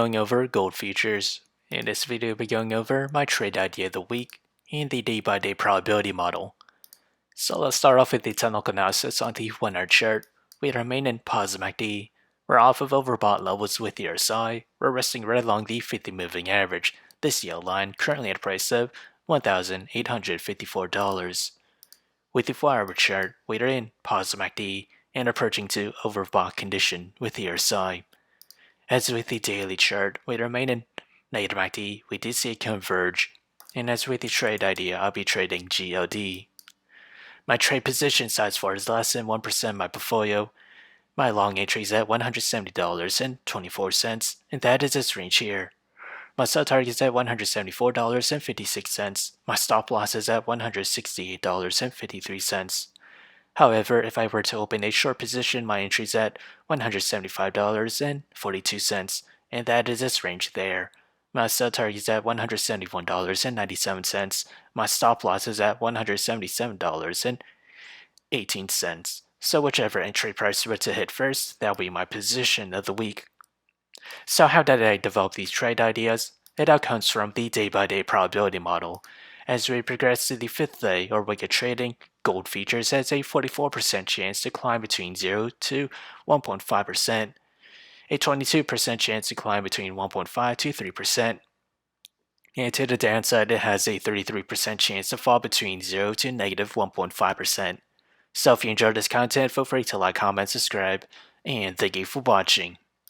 Going over gold futures. In this video, we're going over my trade idea of the week and the day-by-day probability model. So let's start off with the technical analysis on the 1 hour chart. We remain in positive MACD. We're off of overbought levels with the RSI. We're resting right along the 50 moving average, this yellow line currently at a price of $1,854. With the 4 hour chart, we are in positive MACD and approaching to overbought condition with the RSI. As with the daily chart, we remain in negative MACD. We did see it converge. And as with the trade idea, I'll be trading GLD. My trade position size for is less than 1% of my portfolio. My long entry is at $170.24, and that is its range here. My sell target is at $174.56. My stop loss is at $168.53. However, if I were to open a short position, my entry is at $175.42, and that is its range there. My sell target is at $171.97. My stop loss is at $177.18. So whichever entry price were to hit first, that will be my position of the week. So how did I develop these trade ideas? It all comes from the day-by-day probability model. As we progress to the 5th day or week of trading, gold futures has a 44% chance to climb between 0 to 1.5%, a 22% chance to climb between 1.5 to 3%, and to the downside it has a 33% chance to fall between 0 to negative 1.5%. So if you enjoyed this content, feel free to like, comment, subscribe, and thank you for watching.